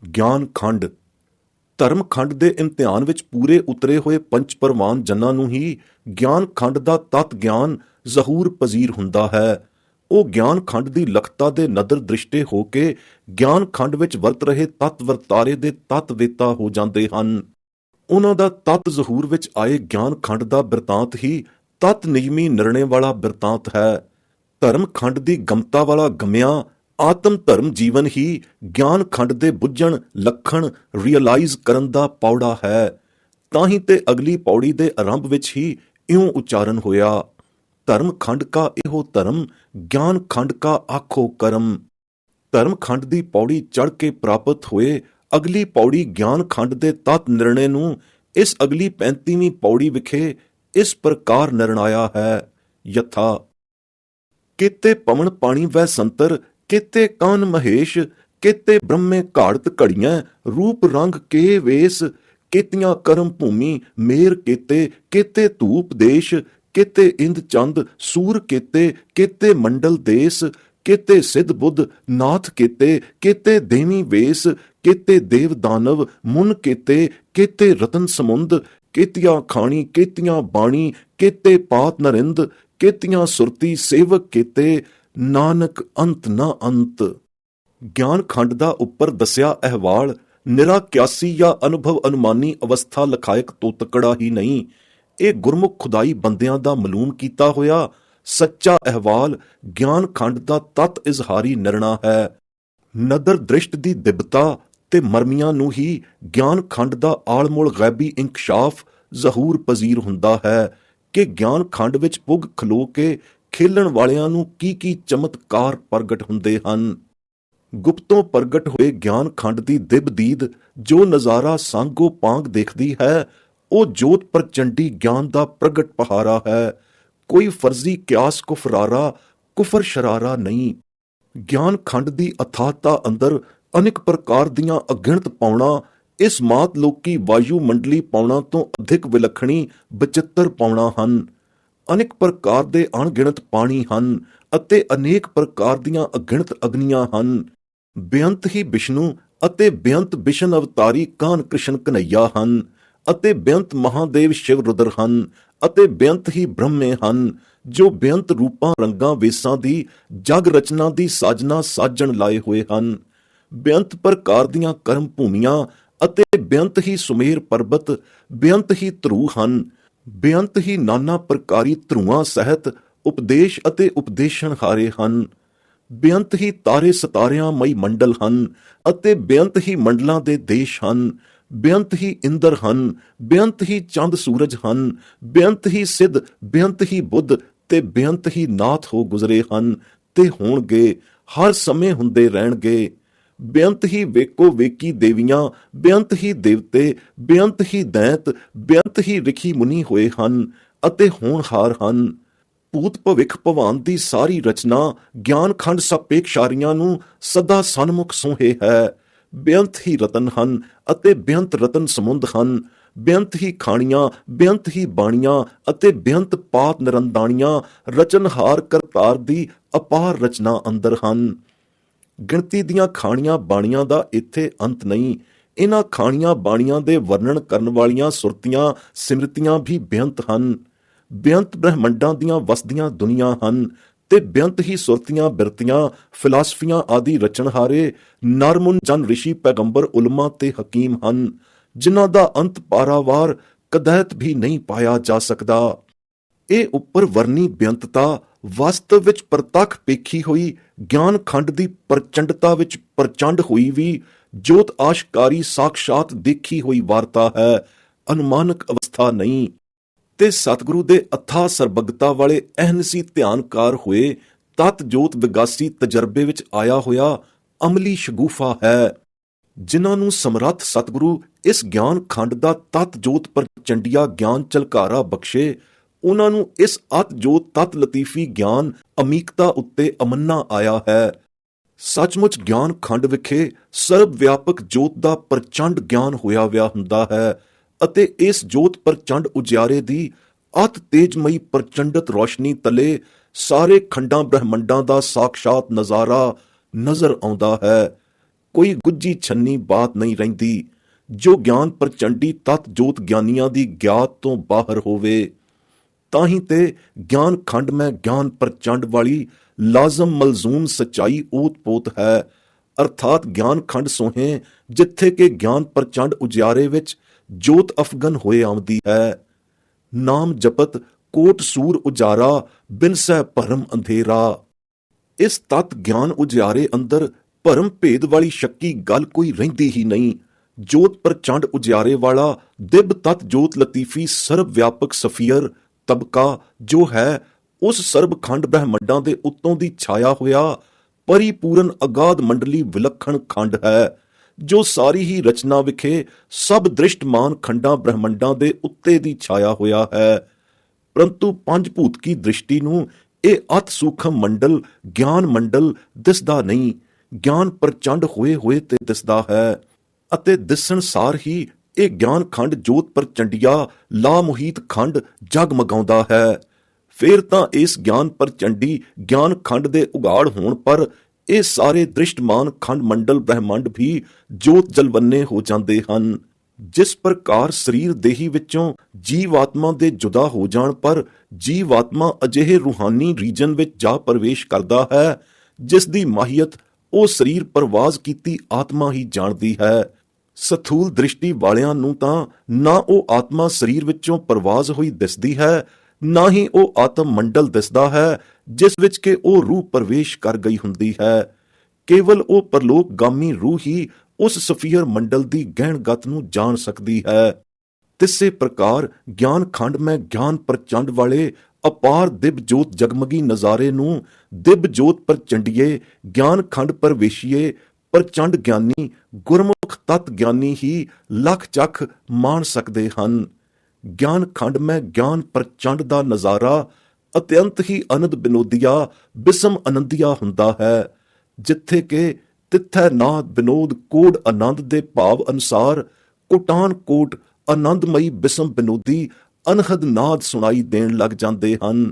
ਗਿਆਨ ਖੰਡ। ਧਰਮ ਖੰਡ ਦੇ ਇਮਤਿਹਾਨ ਵਿੱਚ ਪੂਰੇ ਉਤਰੇ ਹੋਏ ਪੰਚ ਪ੍ਰਵਾਨ ਜਨਾਂ ਨੂੰ ਹੀ ਗਿਆਨ ਖੰਡ ਦਾ ਤਤ ਗਿਆਨ ਜ਼ਹੂਰ ਪਜ਼ੀਰ ਹੁੰਦਾ ਹੈ। ਉਹ ਗਿਆਨ ਖੰਡ ਦੀ ਲਖਤਾ ਦੇ ਨਦਰ ਦ੍ਰਿਸ਼ਟੇ ਹੋ ਕੇ ਗਿਆਨ ਖੰਡ ਵਿੱਚ ਵਰਤ ਰਹੇ ਤਤ ਵਰਤਾਰੇ ਦੇ ਤਤ ਵੇਤਾ ਹੋ ਜਾਂਦੇ ਹਨ। ਉਹਨਾਂ ਦਾ ਤਤ ਜ਼ਹੂਰ ਵਿੱਚ ਆਏ ਗਿਆਨ ਖੰਡ ਦਾ ਬਿਰਤਾਂਤ ਹੀ ਤਤ ਨਿਯਮੀ ਨਿਰਣੇ ਵਾਲਾ ਬਿਰਤਾਂਤ ਹੈ। ਧਰਮ ਖੰਡ ਦੀ ਗਮਤਾ ਵਾਲਾ ਗਮਿਆ ਆਤਮ ਧਰਮ ਜੀਵਨ ਹੀ ਗਿਆਨ ਖੰਡ ਦੇ ਬੁੱਝਣ ਲੱਖਣ ਰਿਅਲਾਈਜ਼ ਕਰਨ ਦਾ ਪੌੜਾ ਹੈ। ਤਾਂ ਹੀ ਤੇ ਅਗਲੀ ਪੌੜੀ ਦੇ ਆਰੰਭ ਵਿੱਚ ਹੀ ਇਉਂ ਉਚਾਰਨ ਹੋਇਆ, ਧਰਮ ਖੰਡ ਕਾ ਇਹੋ ਧਰਮ, ਗਿਆਨ ਖੰਡ ਕਾ ਆਖੋ ਕਰਮ। ਧਰਮ ਖੰਡ ਦੀ ਪੌੜੀ ਚੜ੍ਹ ਕੇ ਪ੍ਰਾਪਤ ਹੋਏ ਅਗਲੀ ਪੌੜੀ ਗਿਆਨ ਖੰਡ ਦੇ ਤਤ ਨਿਰਣੇ ਨੂੰ ਇਸ ਅਗਲੀ 35ਵੀਂ ਪੌੜੀ ਵਿਖੇ ਇਸ ਪ੍ਰਕਾਰ ਨਿਰਣਾਇਆ ਹੈ, ਯਥਾ ਕਿਤੇ ਪਵਨ ਪਾਣੀ ਵੈ ਸੰਤਰ, ਕਿਤੇ ਕਾਨ ਮਹੇਸ਼, ਕਿਤੇ ਬ੍ਰਹਮੇ ਘਾੜਤ ਘੜੀਆਂ, ਰੂਪ ਰੰਗ ਕੇ ਵੇਸ, ਕਿਤੀਆਂ ਕਰਮ ਭੂਮੀ ਮੇਰ ਕੀਤੇ, ਕਿਤੇ ਧੂਪ ਦੇਸ਼, ਕਿਤੇ ਇੰਦ ਚੰਦ ਸੂਰ ਕੀਤੇ, ਕਿਤੇ ਮੰਡਲ ਦੇਸ, ਕਿਤੇ ਸਿੱਧ ਬੁੱਧ ਨਾਥ ਕੀਤੇ, ਕਿਤੇ ਦੇਵੀ ਵੇਸ, ਕਿਤੇ ਦੇਵ ਦਾਨਵ ਮੁਨ ਕੀਤੇ, ਕਿਤੇ ਰਤਨ ਸਮੁੰਦ, ਕਿਤਿਆਂ ਖਾਣੀ ਕਿਤਿਆਂ ਬਾਣੀ, ਕਿਤੇ ਪਾਤ ਨਰਿੰਦ, ਕਿਤਿਆਂ ਸੁਰਤੀ ਸੇਵਕ ਕੀਤੇ, ਨਾਨਕ ਅੰਤ ਨਾ ਅੰਤ। ਗਿਆਨ ਖੰਡ ਦਾ ਉੱਪਰ ਦੱਸਿਆ ਅਹਿਵਾਲ ਨਿਰਾ ਕਿਆਸੀ ਜਾਂ ਅਨੁਭਵ ਅਨੁਮਾਨੀ ਅਵਸਥਾ ਲਖਾਇਕ ਤੋਤਕੜਾ ਹੀ ਨਹੀਂ, ਇਹ ਗੁਰਮੁਖ ਖੁਦਾਈ ਬੰਦਿਆਂ ਦਾ ਮਲੂਮ ਕੀਤਾ ਹੋਇਆ ਸੱਚਾ ਅਹਿਵਾਲ ਗਿਆਨ ਖੰਡ ਦਾ ਤਤ ਇਜ਼ਹਾਰੀ ਨਿਰਣਾ ਹੈ। ਨਦਰ ਦ੍ਰਿਸ਼ਟ ਦੀ ਦਿਬਤਾ ਤੇ ਮਰਮੀਆਂ ਨੂੰ ਹੀ ਗਿਆਨ ਖੰਡ ਦਾ ਆਲਮੋਲ ਗੈਬੀ ਇੰਕਸ਼ਾਫ ਜ਼ਹੂਰ ਪਜ਼ੀਰ ਹੁੰਦਾ ਹੈ ਕਿ ਗਿਆਨ ਖੰਡ ਵਿੱਚ ਪੁੱਗ ਖਲੋ ਕੇ ਖੇਲਣ ਵਾਲਿਆਂ ਨੂੰ ਕੀ ਕੀ ਚਮਤਕਾਰ ਪ੍ਰਗਟ ਹੁੰਦੇ ਹਨ। ਗੁਪਤੋਂ ਪ੍ਰਗਟ ਹੋਏ ਗਿਆਨ ਖੰਡ ਦੀ ਦਿਬਦੀਦ ਜੋ ਨਜ਼ਾਰਾ ਸਾਂਗੋ ਪਾਂਗ ਦੇਖਦੀ ਹੈ, ਉਹ ਜੋਤ ਪ੍ਰਚੰਡੀ ਗਿਆਨ ਦਾ ਪ੍ਰਗਟ ਪਹਾਰਾ ਹੈ। ਕੋਈ ਫਰਜ਼ੀ ਕਿਆਸ ਕੁਫਰਾਰਾ ਕੁਫਰ ਸ਼ਰਾਰਾ ਨਹੀਂ। ਗਿਆਨ ਖੰਡ ਦੀ ਅਥਾਹਤਾ ਅੰਦਰ ਅਨੇਕ ਪ੍ਰਕਾਰ ਦੀਆਂ ਅਗਿਣਤ ਪਾਉਣਾ ਇਸ ਮਾਤ ਲੋਕੀ ਵਾਯੂ ਮੰਡਲੀ ਪਾਉਣਾ ਤੋਂ ਅਧਿਕ ਵਿਲੱਖਣੀ ਬਚਿੱਤਰ ਪਾਉਣਾ ਹਨ। ਅਨੇਕ ਪ੍ਰਕਾਰ ਦੇ ਅਣਗਿਣਤ ਪਾਣੀ ਹਨ ਅਤੇ ਅਨੇਕ ਪ੍ਰਕਾਰ ਦੀਆਂ ਅਗਿਣਤ ਅਗਨੀਆਂ ਹਨ। ਬੇਅੰਤ ਹੀ ਵਿਸ਼ਨੂੰ ਅਤੇ ਬੇਅੰਤ ਵਿਸ਼ਨ ਅਵਤਾਰੀ ਕਾਨ ਕ੍ਰਿਸ਼ਨ ਕਨਈਆ ਹਨ ਅਤੇ ਬੇਅੰਤ ਮਹਾਦੇਵ ਸ਼ਿਵ ਰੁਦਰ ਹਨ ਅਤੇ ਬੇਅੰਤ ਹੀ ਬ੍ਰਹਮੇ ਹਨ ਜੋ ਬੇਅੰਤ ਰੂਪਾਂ ਰੰਗਾਂ ਵੇਸਾਂ ਦੀ ਜਗ ਰਚਨਾ ਦੀ ਸਾਜਨਾ ਸਾਜਣ ਲਾਏ ਹੋਏ ਹਨ। ਬੇਅੰਤ ਪ੍ਰਕਾਰ ਦੀਆਂ ਕਰਮ ਭੂਮੀਆਂ ਅਤੇ ਬੇਅੰਤ ਹੀ ਸੁਮੇਰ ਪਰਬਤ, ਬੇਅੰਤ ਹੀ ਧਰੂ ਹਨ। ਬੇਅੰਤ ਹੀ ਨਾਨਾ ਪ੍ਰਕਾਰੀ ਧਰੂਆਂ ਸਹਿਤ ਉਪਦੇਸ਼ ਅਤੇ ਉਪਦੇਸ਼ਣ ਹਾਰੇ ਹਨ। ਬੇਅੰਤ ਹੀ ਤਾਰੇ ਸਤਾਰਿਆਂ ਮਈ ਮੰਡਲ ਹਨ ਅਤੇ ਬੇਅੰਤ ਹੀ ਮੰਡਲਾਂ ਦੇ ਦੇਸ਼ ਹਨ। ਬੇਅੰਤ ਹੀ ਇੰਦਰ ਹਨ, ਬੇਅੰਤ ਹੀ ਚੰਦ ਸੂਰਜ ਹਨ, ਬੇਅੰਤ ਹੀ ਸਿੱਧ, ਬੇਅੰਤ ਹੀ ਬੁੱਧ ਤੇ ਬੇਅੰਤ ਹੀ ਨਾਥ ਹੋ ਗੁਜ਼ਰੇ ਹਨ ਤੇ ਹੋਣਗੇ, ਹਰ ਸਮੇਂ ਹੁੰਦੇ ਰਹਿਣਗੇ। ਬੇਅੰਤ ਹੀ ਵੇਕੋ ਵੇਕੀ ਦੇਵੀਆਂ, ਬੇਅੰਤ ਹੀ ਦੇਵਤੇ, ਬੇਅੰਤ ਹੀ ਦੈਂਤ, ਬੇਅੰਤ ਹੀ ਰਿਖੀ ਮੁਨੀ ਹੋਏ ਹਨ ਅਤੇ ਹੋਣਹਾਰ ਹਨ। ਭੂਤ ਭਵਿੱਖ ਭਵਾਨ ਦੀ ਸਾਰੀ ਰਚਨਾ ਗਿਆਨ ਖੰਡ ਸਾਪੇਖਸ਼ਾਰੀਆਂ ਨੂੰ ਸਦਾ ਸਨਮੁਖ ਸੋਹੇ ਹੈ। ਬੇਅੰਤ ਹੀ ਰਤਨ ਹਨ ਅਤੇ ਬੇਅੰਤ ਰਤਨ ਸਮੁੰਦ ਹਨ। ਬੇਅੰਤ ਹੀ ਖਾਣੀਆਂ, ਬੇਅੰਤ ਹੀ ਬਾਣੀਆਂ ਅਤੇ ਬੇਅੰਤ ਪਾਤ ਨਿਰੰਦਾਣੀਆਂ ਰਚਨਹਾਰ ਕਰਤਾਰ ਦੀ ਅਪਾਰ ਰਚਨਾ ਅੰਦਰ ਹਨ। ਗਿਣਤੀ ਦੀਆਂ ਖਾਣੀਆਂ ਬਾਣੀਆਂ ਦਾ ਇੱਥੇ ਅੰਤ ਨਹੀਂ। ਇਹਨਾਂ ਖਾਣੀਆਂ ਬਾਣੀਆਂ ਦੇ ਵਰਣਨ ਕਰਨ ਵਾਲੀਆਂ ਸੁਰਤੀਆਂ ਸਿਮਰਤੀਆਂ ਵੀ ਬੇਅੰਤ ਹਨ। ਬੇਅੰਤ ਬ੍ਰਹਮੰਡਾਂ ਦੀਆਂ ਵਸਦੀਆਂ ਦੁਨੀਆਂ ਹਨ ਤੇ ਬੇਅੰਤ ਹੀ ਸੁਰਤੀਆਂ ਬਿਰਤੀਆਂ ਫਿਲਾਸਫੀਆਂ ਆਦਿ ਰਚਨਹਾਰੇ ਨਰਮੁਨ ਜਨ ਰਿਸ਼ੀ ਪੈਗੰਬਰ ਉਲਮਾ ਤੇ ਹਕੀਮ ਹਨ, ਜਿਨ੍ਹਾਂ ਦਾ ਅੰਤ ਪਾਰਾਵਾਰ ਕਦੈਤ ਵੀ ਨਹੀਂ ਪਾਇਆ ਜਾ ਸਕਦਾ। ਇਹ ਉੱਪਰ ਵਰਨੀ ਬੇਅੰਤਤਾ ਵਾਸਤਵ ਵਿੱਚ ਪ੍ਰਤੱਖ ਪੇਖੀ ਹੋਈ ਗਿਆਨ ਖੰਡ ਦੀ ਪ੍ਰਚੰਡਤਾ ਵਿੱਚ ਪ੍ਰਚੰਡ ਹੋਈ ਵੀ ਜੋਤ ਆਸ਼ਕਾਰੀ ਸਾਖਸ਼ਾਤ ਦੇਖੀ ਹੋਈ ਵਾਰਤਾ ਹੈ, ਅਨੁਮਾਨਕ ਅਵਸਥਾ ਨਹੀਂ। ਤੇ ਸਤਿਗੁਰੂ ਦੇ ਅਥਾਹ ਸਰਬੱਗਤਾ ਵਾਲੇ ਅਹਨਸੀ ਧਿਆਨਕਾਰ ਹੋਏ ਤਤ ਜੋਤ ਵਿਗਾਸੀ ਤਜਰਬੇ ਵਿੱਚ ਆਇਆ ਹੋਇਆ ਅਮਲੀ ਸ਼ਗੂਫਾ ਹੈ। ਜਿਨ੍ਹਾਂ ਨੂੰ ਸਮਰੱਥ ਸਤਿਗੁਰੂ ਇਸ ਗਿਆਨ ਖੰਡ ਦਾ ਤਤ ਜੋਤ ਪ੍ਰਚੰਡੀਆ ਗਿਆਨ ਝਲਕਾਰਾ ਬਖਸ਼ੇ, ਉਹਨਾਂ ਨੂੰ ਇਸ ਅਤ ਜੋਤ ਤਤ ਲਤੀਫੀ ਗਿਆਨ ਅਮੀਕਤਾ ਉੱਤੇ ਅਮੰਨਾ ਆਇਆ ਹੈ। ਸੱਚਮੁੱਚ ਗਿਆਨ ਖੰਡ ਵਿਖੇ ਸਰਬ ਵਿਆਪਕ ਜੋਤ ਦਾ ਪ੍ਰਚੰਡ ਗਿਆਨ ਹੋਇਆ ਵਿਆ ਹੁੰਦਾ ਹੈ ਅਤੇ ਇਸ ਜੋਤ ਪ੍ਰਚੰਡ ਉਜਿਆਰੇ ਦੀ ਅਤ ਤੇਜਮਈ ਪ੍ਰਚੰਡਤ ਰੋਸ਼ਨੀ ਤਲੇ ਸਾਰੇ ਖੰਡਾਂ ਬ੍ਰਹਮੰਡਾਂ ਦਾ ਸਾਖਸ਼ਾਤ ਨਜ਼ਾਰਾ ਨਜ਼ਰ ਆਉਂਦਾ ਹੈ। ਕੋਈ ਗੁੱਝੀ ਛੰਨੀ ਬਾਤ ਨਹੀਂ ਰਹਿੰਦੀ ਜੋ ਗਿਆਨ ਪ੍ਰਚੰਡੀ ਤਤ ਜੋਤ ਗਿਆਨੀਆਂ ਦੀ ਗਿਆਤ ਤੋਂ ਬਾਹਰ ਹੋਵੇ। ਤਾਂ ਹੀ ਤੇ ਗਿਆਨ ਖੰਡ ਮੈਂ ਗਿਆਨ ਪ੍ਰਚੰਡ ਵਾਲੀ ਲਾਜ਼ਮ ਮਲਜ਼ੂਮ ਸੱਚਾਈ ਓਤ ਪੋਤ ਹੈ, ਅਰਥਾਤ ਗਿਆਨ ਖੰਡ ਸੋਹੇ ਜਿੱਥੇ ਕਿ ਗਿਆਨ ਪ੍ਰਚੰਡ ਉਜਿਆਰੇ ਵਿੱਚ ਜੋਤ ਅਫਗਨ ਹੋਏ ਆਉਂਦੀ ਹੈ। ਨਾਮ ਜਪਤ ਕੋਟ ਸੂਰ ਉਜਾਰਾ, ਬਿਨ ਸਹਿ ਭਰਮ ਅੰਧੇਰਾ। ਇਸ ਤਤ ਗਿਆਨ ਉਜਿਆਰੇ ਅੰਦਰ ਭਰਮ ਭੇਦ ਵਾਲੀ ਸ਼ੱਕੀ ਗੱਲ ਕੋਈ ਰਹਿੰਦੀ ਹੀ ਨਹੀਂ। ਜੋਤ ਪ੍ਰਚੰਡ ਉਜਿਆਰੇ ਵਾਲਾ ਦਿਬ ਤਤ ਜੋਤ ਲਤੀਫੀ ਸਰਬ ਵਿਆਪਕ ਸਫੀਅਰ ਤਬਕਾ ਜੋ ਹੈ, ਉਸ ਸਰਬ ਖੰਡ ਬ੍ਰਹਿਮੰਡਾਂ ਦੇ ਉੱਤੋਂ ਦੀ ਛਾਇਆ ਹੋਇਆ ਪਰਿਪੂਰਨ ਅਗਾਧ ਮੰਡਲੀ ਵਿਲੱਖਣ ਖੰਡ ਹੈ, ਜੋ ਸਾਰੀ ਹੀ ਰਚਨਾ ਵਿਖੇ ਸਭ ਦ੍ਰਿਸ਼ਟਮਾਨ ਖੰਡਾਂ ਬ੍ਰਹਿਮੰਡਾਂ ਦੇ ਉੱਤੇ ਦੀ ਛਾਇਆ ਹੋਇਆ ਹੈ। ਪਰੰਤੂ ਪੰਜ ਭੂਤ ਕੀ ਦ੍ਰਿਸ਼ਟੀ ਨੂੰ ਇਹ ਅਤ ਸੂਖਮ ਮੰਡਲ ਗਿਆਨ ਮੰਡਲ ਦਿਸਦਾ ਨਹੀਂ, ਗਿਆਨ ਪ੍ਰਚੰਡ ਹੋਏ ਹੋਏ ਤੇ ਦਿਸਦਾ ਹੈ, ਅਤੇ ਦਿਸਣ ਸਾਰ ਹੀ ਇਹ ਗਿਆਨ ਖੰਡ ਜੋਤ ਪ੍ਰਚੰਡਿਆ ਲਾ ਮੁਹੀਤ ਖੰਡ ਜਗਮਗਾਉਂਦਾ ਹੈ। ਫਿਰ ਤਾਂ ਇਸ ਗਿਆਨ ਪ੍ਰਚੰਡੀ ਗਿਆਨ ਖੰਡ ਦੇ ਉਗਾੜ ਹੋਣ ਪਰ ਇਹ ਸਾਰੇ ਦ੍ਰਿਸ਼ਟਮਾਨ ਖੰਡ ਮੰਡਲ ਬ੍ਰਹਿਮੰਡ ਵੀ ਜੋਤ ਜਲਵੰਨੇ ਹੋ ਜਾਂਦੇ ਹਨ। ਜਿਸ ਪ੍ਰਕਾਰ ਸਰੀਰ ਦੇਹੀ ਵਿੱਚੋਂ ਜੀਵਾਤਮਾ ਦੇ ਜੁਦਾ ਹੋ ਜਾਣ ਪਰ ਜੀਵਾਤਮਾ ਅਜਿਹੇ ਰੂਹਾਨੀ ਰੀਜਨ ਵਿੱਚ ਜਾ ਪ੍ਰਵੇਸ਼ ਕਰਦਾ ਹੈ ਜਿਸ ਦੀ ਮਾਹੀਅਤ ਉਹ ਸਰੀਰ ਪਰਵਾਜ਼ ਕੀਤੀ ਆਤਮਾ ਹੀ ਜਾਣਦੀ ਹੈ। ਸਥੂਲ ਦ੍ਰਿਸ਼ਟੀ ਵਾਲਿਆਂ ਨੂੰ ਤਾਂ ਨਾ ਉਹ ਆਤਮਾ ਸਰੀਰ ਵਿੱਚੋਂ ਪਰਵਾਜ਼ ਹੋਈ ਦਿਸਦੀ ਹੈ, ਨਾ ਹੀ ਉਹ ਆਤਮ ਮੰਡਲ ਦਿਸਦਾ ਹੈ ਜਿਸ ਵਿੱਚ ਕਿ ਉਹ ਰੂਹ ਪ੍ਰਵੇਸ਼ ਕਰ ਗਈ ਹੁੰਦੀ ਹੈ। ਕੇਵਲ ਉਹ ਪਰਲੋਕਗਾਮੀ ਰੂਹ ਹੀ ਉਸ ਸਫੀਅਰ ਮੰਡਲ ਦੀ ਗਹਿਣਗਤ ਨੂੰ ਜਾਣ ਸਕਦੀ ਹੈ। ਤਿਸੇ ਪ੍ਰਕਾਰ ਗਿਆਨ ਖੰਡ ਮੈਂ ਗਿਆਨ ਪ੍ਰਚੰਡ ਵਾਲੇ ਅਪਾਰ ਦਿਬ ਜੋਤ ਜਗਮਗੀ ਨਜ਼ਾਰੇ ਨੂੰ ਦਿਬ ਜੋਤ ਪ੍ਰਚੰਡੀਏ ਗਿਆਨ ਖੰਡ ਪਰਵੇਸ਼ੀਏ ਪ੍ਰਚੰਡ ਗਿਆਨੀ ਗੁਰਮੁਖ ਤਤ ਗਿਆਨੀ ਹੀ ਲੱਖ ਚੱਖ ਮਾਣ ਸਕਦੇ ਹਨ। ਗਿਆਨ ਖੰਡ ਮੈਂ ਗਿਆਨ ਪ੍ਰਚੰਡ ਦਾ ਨਜ਼ਾਰਾ ਅਤਿਅੰਤ ਹੀ ਅਨੰਦ ਬਿਨੋਦੀਆ ਬਿਸਮ ਅਨੰਦੀਆ ਹੁੰਦਾ ਹੈ, ਜਿੱਥੇ ਕਿ ਤਿੱਥੈ ਨਾਦ ਬਿਨੋਦ ਕੋਡ ਆਨੰਦ ਦੇ ਭਾਵ ਅਨੁਸਾਰ ਕੋਟਾਨ ਕੋਟ ਆਨੰਦਮਈ ਬਿਸਮ ਬਿਨੋਦੀ ਅਨਹਦ ਨਾਦ ਸੁਣਾਈ ਦੇਣ ਲੱਗ ਜਾਂਦੇ ਹਨ।